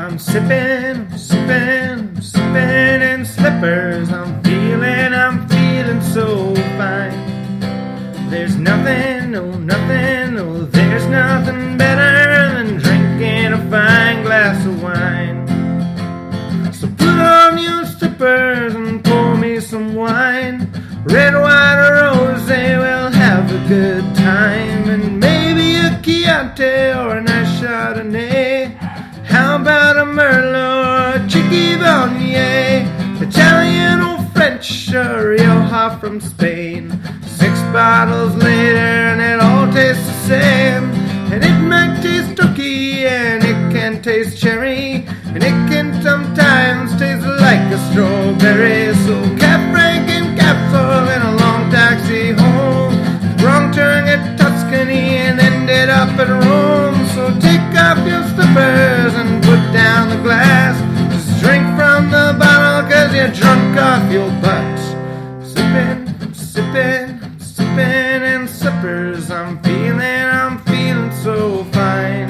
I'm sipping, sipping, sipping in slippers. I'm feeling so fine. There's nothing, no, there's nothing better than drinking a fine glass of wine. So put on your slippers and pour me some wine. Red, white, or rosé, we'll have a good time. And maybe a Chianti or a nice Chardonnay. How about a Merlot or a cheeky Viognier? Italian or French or Rioja from Spain. 6 bottles later and it all tastes the same. And it might taste turkey and it can taste cherry. And it can sometimes taste like a strawberry. So Cap Frank and Capsule in a long taxi home. Wrong turn at Tuscany and ended up at Rome. So take off your slippers and put down the glass. Just drink from the bottle cause you're drunk off your butt. Sippin', sippin', sippin' in slippers. I'm feeling so fine.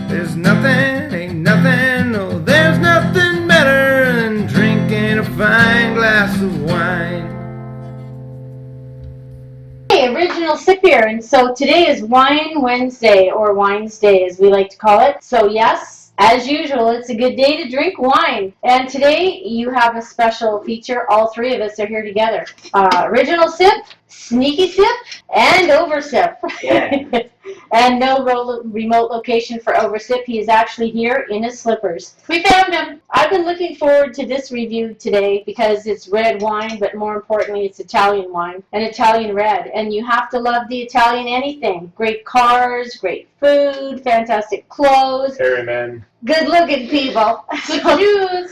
There's nothing, ain't nothing, no, there's nothing better than drinking a fine glass of wine. Original sip here, and so today is Wine Wednesday, or Winesday as we like to call it. So yes, as usual, it's a good day to drink wine. And today you have a special feature. All three of us are here together. Original sip, sneaky sip, and oversip. Yeah. And no remote location for oversip. He is actually here in his slippers. We found him. I've been looking forward to this review today because it's red wine, but more importantly, it's Italian wine and Italian red. And you have to love the Italian anything. Great cars, great food, fantastic clothes. Harry men. Good-looking people.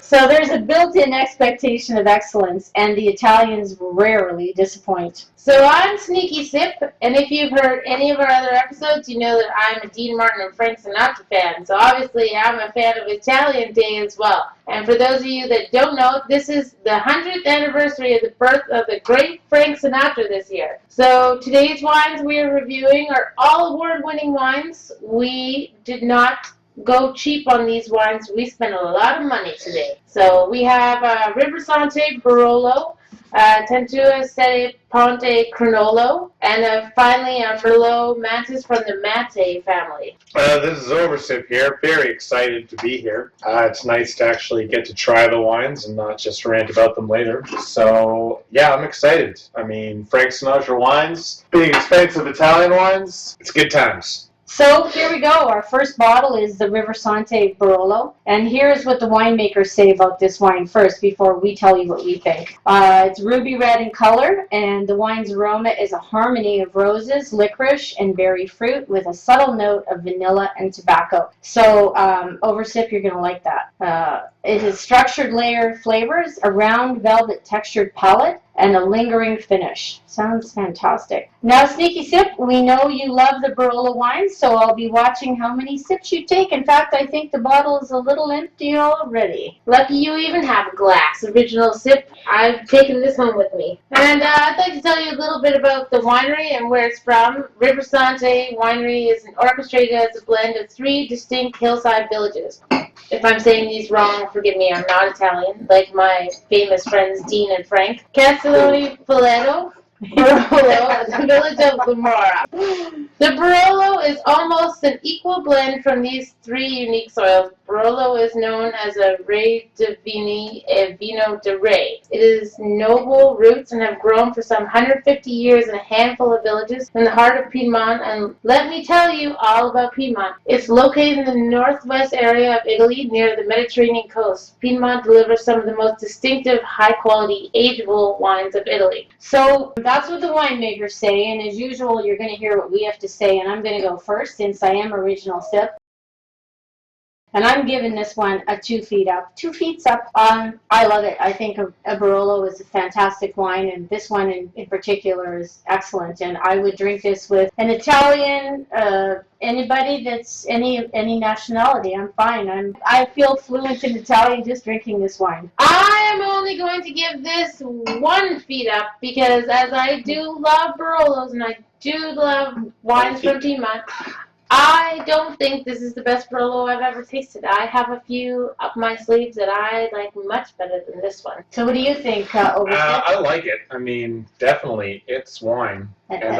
So there's a built-in expectation of excellence, and the Italians rarely disappoint. So I'm Sneaky Sip, and if you've heard any of our other episodes, you know that I'm a Dean Martin and Frank Sinatra fan. So obviously I'm a fan of Italian Day as well. And for those of you that don't know, this is the 100th anniversary of the birth of the great Frank Sinatra this year. So today's wines we are reviewing are all award-winning wines. We did not go cheap on these wines. We spent a lot of money today. So we have Reversanti Barolo, Tenuta Sette Ponti Crognolo, and finally Merlot Mantus from the Mate family. This is Oversip here. Very excited to be here. It's nice to actually get to try the wines and not just rant about them later. So, yeah, I'm excited. I mean, Frank Sinatra wines, big expensive Italian wines, it's good times. So here we go. Our first bottle is the Reversanti Barolo. And here's what the winemakers say about this wine first before we tell you what we think. It's ruby red in color, and the wine's aroma is a harmony of roses, licorice, and berry fruit with a subtle note of vanilla and tobacco. So Oversip, you're going to like that. It has structured layered flavors, a round velvet textured palate, and a lingering finish. Sounds fantastic. Now, Sneaky Sip, we know you love the Barolo wines, so I'll be watching how many sips you take. In fact, I think the bottle is a little empty already. Lucky you even have a glass. Original Sip, I've taken this home with me. And I'd like to tell you a little bit about the winery and where it's from. Reversanti Winery is orchestrated as a blend of 3 distinct hillside villages. If I'm saying these wrong, forgive me, I'm not Italian, like my famous friends Dean and Frank. Castelloni Folletto, Barolo, the village of Gomorrah. The Barolo is almost an equal blend from these 3 unique soils. Barolo is known as a Re Divini e Vino de Re. It is noble roots and have grown for some 150 years in a handful of villages in the heart of Piedmont. And let me tell you all about Piedmont. It's located in the northwest area of Italy near the Mediterranean coast. Piedmont delivers some of the most distinctive, high-quality, ageable wines of Italy. So that's what the winemakers say, and as usual, you're going to hear what we have to say, and I'm going to go first since I am Original Sip. And I'm giving this one a 2 feet up. 2 feet up. I love it. I think a Barolo is a fantastic wine, and this one in particular is excellent. And I would drink this with an Italian, anybody that's any nationality. I'm fine. I feel fluent in Italian just drinking this wine. I am only going to give this 1 feet up because as I do love Barolos and I do love wines from Piedmont, I don't think this is the best Barolo I've ever tasted. I have a few up my sleeves that I like much better than this one. So what do you think, Oversip? I like it. I mean, definitely, it's wine. And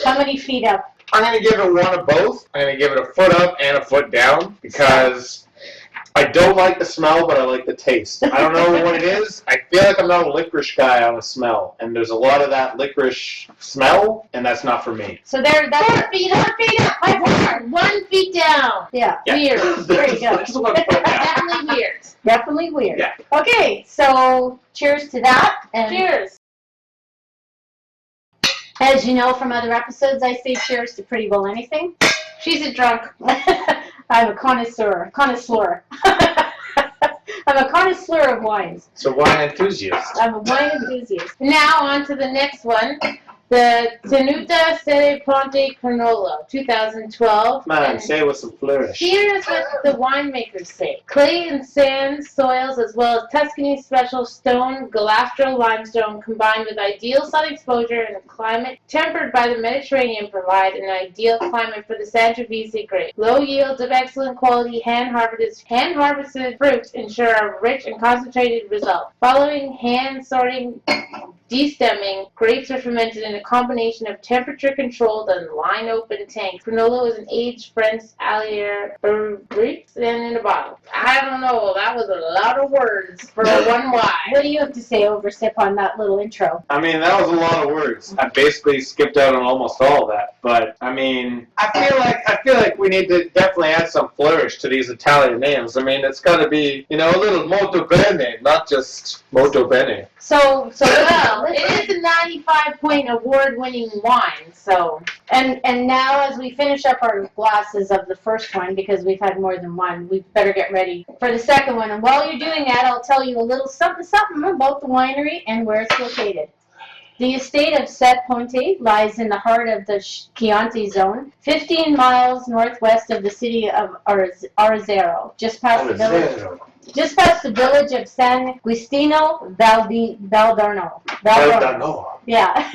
How many feet up? I'm going to give it one of both. I'm going to give it a foot up and a foot down because I don't like the smell, but I like the taste. I don't know what it is. I feel like I'm not a licorice guy on a smell, and there's a lot of that licorice smell, and that's not for me. So that's 4 feet up, 4 feet up, my word. 1 feet down. Yeah. Weird. There you go. That's what I'm putting down. Definitely weird. Definitely weird. Yeah. Okay, so cheers to that. And Cheers. as you know from other episodes, I say cheers to pretty well anything. She's a drunk. I'm a connoisseur. I'm a connoisseur of wines. So wine enthusiast. I'm a wine enthusiast. Now on to the next one. The Tenuta Sette Ponti Crognolo, 2012. Man, say it with some flourish. Here's what the winemakers say. Clay and sand soils as well as Tuscany special stone galastro limestone combined with ideal sun exposure and a climate tempered by the Mediterranean provide an ideal climate for the Sangiovese grape. Low yields of excellent quality hand-harvested fruits ensure a rich and concentrated result. Following hand sorting, destemming, grapes are fermented in a combination of temperature-controlled and line-open tanks. Crognolo is an aged French Allier Barrique and in a bottle. I don't know. That was a lot of words for one wine. What do you have to say, Oversip, on that little intro? I mean, that was a lot of words. I basically skipped out on almost all of that. But I mean, I feel like we need to definitely add some flourish to these Italian names. I mean, it's got to be, a little molto bene, not just molto bene. So Well, it is a 95-point award-winning wine, so. And now as we finish up our glasses of the first one, because we've had more than one, we better get ready for the second one. And while you're doing that, I'll tell you a little something about the winery and where it's located. The estate of Sette Ponti lies in the heart of the Chianti zone, 15 miles northwest of the city of Arzero, just past the village of San Giustino Valdarno. Yeah.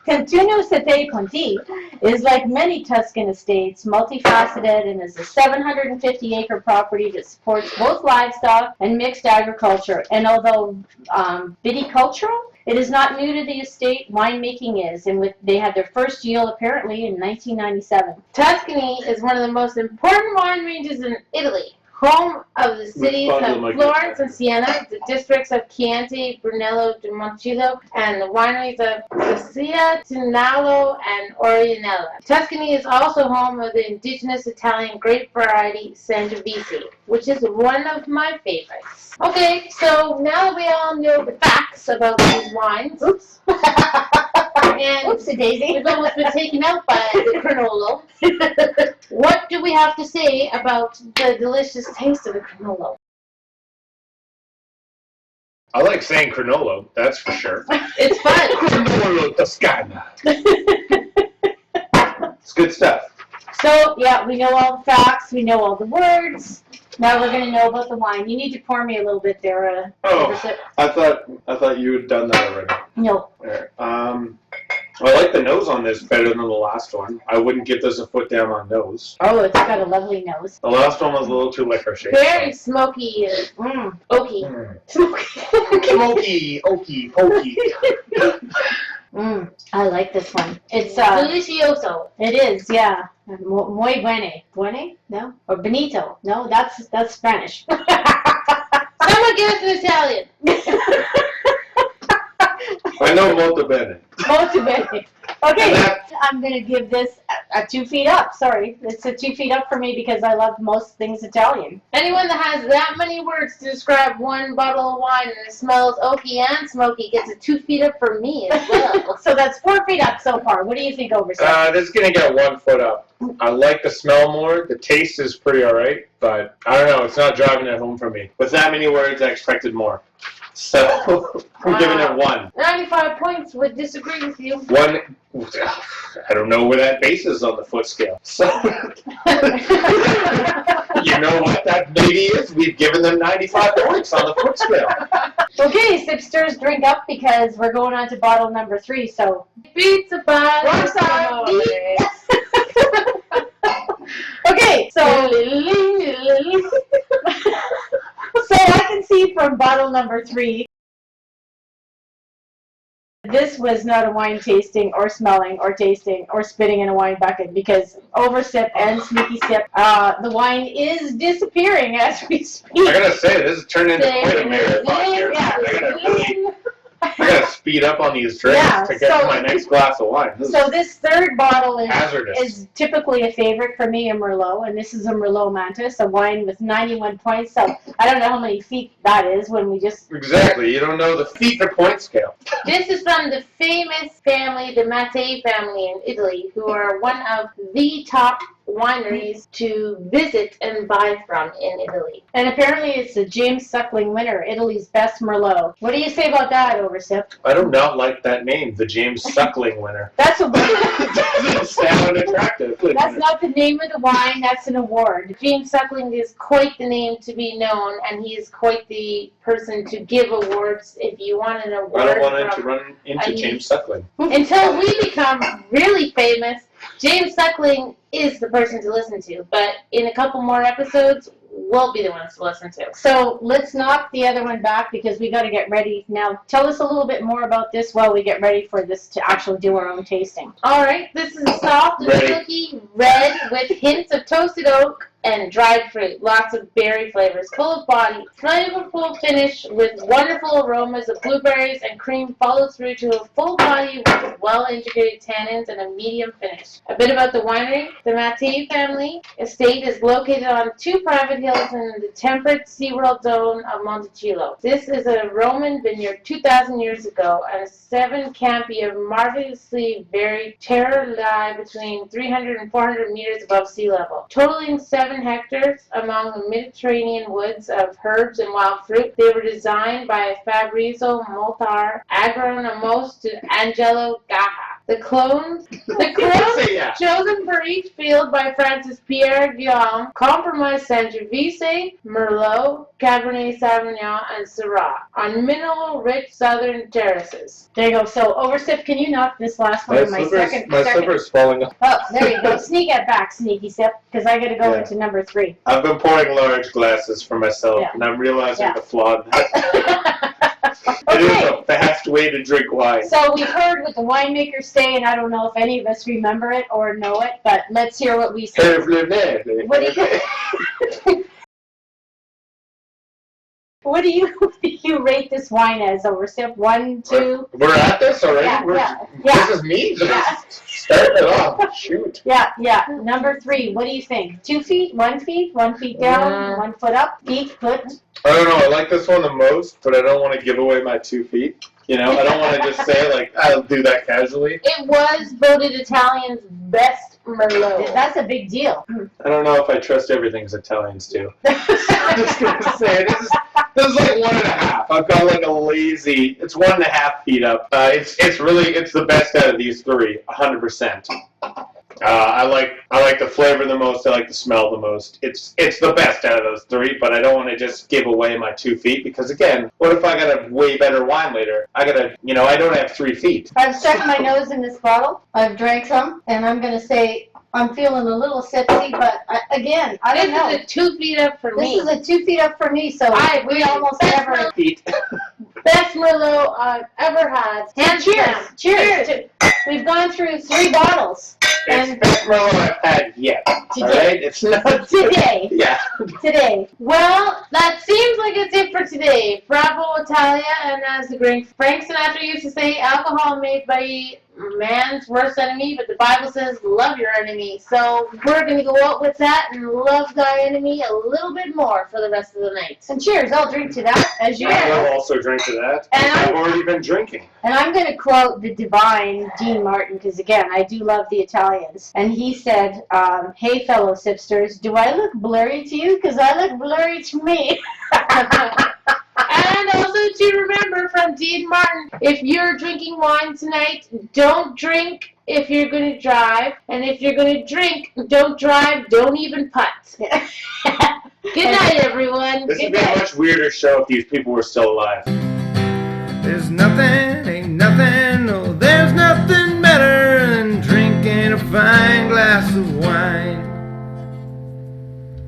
Tenuta Sette Ponti is like many Tuscan estates, multifaceted, and is a 750-acre property that supports both livestock and mixed agriculture. And although viticultural, it is not new to the estate. Winemaking is, and they had their first yield apparently in 1997. Tuscany is one of the most important wine regions in Italy. Home of the cities of Florence and Siena, the districts of Chianti, Brunello di Montalcino, and the wineries of Siccia, Tinallo, and Orianella. Tuscany is also home of the indigenous Italian grape variety Sangiovese, which is one of my favorites. Okay, so now that we all know the facts about these wines, Oops. and Oopsie daisy. we've almost been taken out by the Crognolo. What do we have to say about the delicious taste of the Crognolo? I like saying Crognolo, that's for sure. It's fun. Crognolo Toscana. It's good stuff. So, yeah, we know all the facts, we know all the words. Now we're going to know about the wine. You need to pour me a little bit there. Oversip. I thought you had done that already. No. There. I like the nose on this better than the last one. I wouldn't give this a foot down on nose. Oh, it's got a lovely nose. The last one was a little too licorice. Very smoky and oaky. Smoky, oaky, pokey. I like this one. It's Delicioso. It is, yeah. Muy buene. Buene? No? Or bonito? No, that's Spanish. Someone give us an Italian. I know molto bene. Molto bene. Okay, I'm going to give this a 2 feet up. Sorry, it's a 2 feet up for me because I love most things Italian. Anyone that has that many words to describe one bottle of wine and it smells oaky and smoky gets a 2 feet up for me as well. So that's 4 feet up so far. What do you think, Oversip? This is going to get 1 foot up. I like the smell more. The taste is pretty alright, but I don't know. It's not driving it home for me. With that many words, I expected more. So, I'm giving it 1. 95 points would disagree with you. 1, I don't know where that base is on the foot scale. So, you know what that maybe is? We've given them 95 points on the foot scale. Okay, sipsters, drink up because we're going on to bottle number 3. So, Pizza pie. Rockstar. Okay, so I can see from bottle number 3, this was not a wine tasting or smelling or tasting or spitting in a wine bucket, because oversip and sneaky sip, the wine is disappearing as we speak. I gotta say, this has turned into quite a marathon here. I gotta speed up on these drinks to get to my next glass of wine. This third bottle hazardous. is typically a favorite for me, a Merlot, and this is a Merlot Mantus, a wine with 91 points. So I don't know how many feet that is when we just... Exactly, you don't know the feet or point scale. This is from the famous family, the Mattei family in Italy, who are one of the top wineries to visit and buy from in Italy. And apparently it's the James Suckling winner, Italy's best Merlot. What do you say about that, Oversip? I do not like that name, the James Suckling winner. That's a Doesn't sound attractive. That's not the name of the wine, that's an award. James Suckling is quite the name to be known, and he is quite the person to give awards if you want an award. I don't want to run into James Suckling. Until we become really famous, James Suckling is the person to listen to, but in a couple more episodes, we'll be the ones to listen to. So let's knock the other one back because we got to get ready. Now, tell us a little bit more about this while we get ready for this to actually do our own tasting. All right, this is soft and silky red with hints of toasted oak and dried fruit. Lots of berry flavors, full of body, flavorful finish with wonderful aromas of blueberries and cream, followed through to a full body with well-integrated tannins and a medium finish. A bit about the winery. The Mattei family estate is located on 2 private hills in the temperate SeaWorld zone of Monticello. This is a Roman vineyard 2,000 years ago, and 7 campi of marvelously varied terroir lie between 300 and 400 meters above sea level, totaling 7 hectares among the Mediterranean woods of herbs and wild fruit. They were designed by Fabrizio Moltar, agronomos to Angelo Gaha. The clones chosen for each field by Francis Pierre Guillaume comprise Sangiovese, Merlot, Cabernet Sauvignon, and Syrah on mineral-rich southern terraces. There you go. So, Oversip, can you knock this last one? My slipper's falling off. Oh, there you go. Sneak it back, sneaky sip, because I got to go into number 3. I've been pouring large glasses for myself, and I'm realizing the flaw in that. It is a fast way to drink wine. So we've heard what the winemakers say, and I don't know if any of us remember it or know it, but let's hear what we say. What do you rate this wine as, Oversip? 1, 2? We're at this already? This is me? Starting it off. Shoot. Yeah. Number 3, what do you think? 2 feet? 1 feet? 1 feet down? 1 foot up? Feet? Foot? I don't know. I like this one the most, but I don't want to give away my 2 feet. You know, I don't want to just say, like, I'll do that casually. It was voted Italian's best Merlot. That's a big deal. I don't know if I trust everything Italians do. I'm just going to say, this is like 1.5. I've got like a lazy, it's 1.5 feet up. It's the best out of these 3, 100%. I like the flavor the most. I like the smell the most. It's the best out of those 3, but I don't want to just give away my 2 feet because again, what if I got a way better wine later? I don't have 3 feet. I've stuck my nose in this bottle. I've drank some, and I'm going to say I'm feeling a little tipsy, but again, I don't know. This is a 2 feet up for me. This is a 2 feet up for me, so we almost never. Best Merlot I've ever had. And cheers. We've gone through 3 bottles. It's best Merlot I've had yet. Today. All right? It's not today. Yeah. Today. Well, that seems like it's it for today. Bravo Italia, and as the great Frank Sinatra used to say, alcohol made by man's worst enemy, but the Bible says love your enemy. So we're going to go out with that and love thy enemy a little bit more for the rest of the night. And cheers. I'll drink to that, as you I'll also drink to that. And I've already been drinking. And I'm going to quote the divine Dean Martin, because again, I do love the Italians. And he said, hey fellow sipsters, do I look blurry to you? Because I look blurry to me. And also to remember from Dean Martin, if you're drinking wine tonight, don't drink if you're going to drive. And if you're going to drink, don't drive, don't even putt. Good night, everyone. This would be a much weirder show if these people were still alive. There's nothing, ain't nothing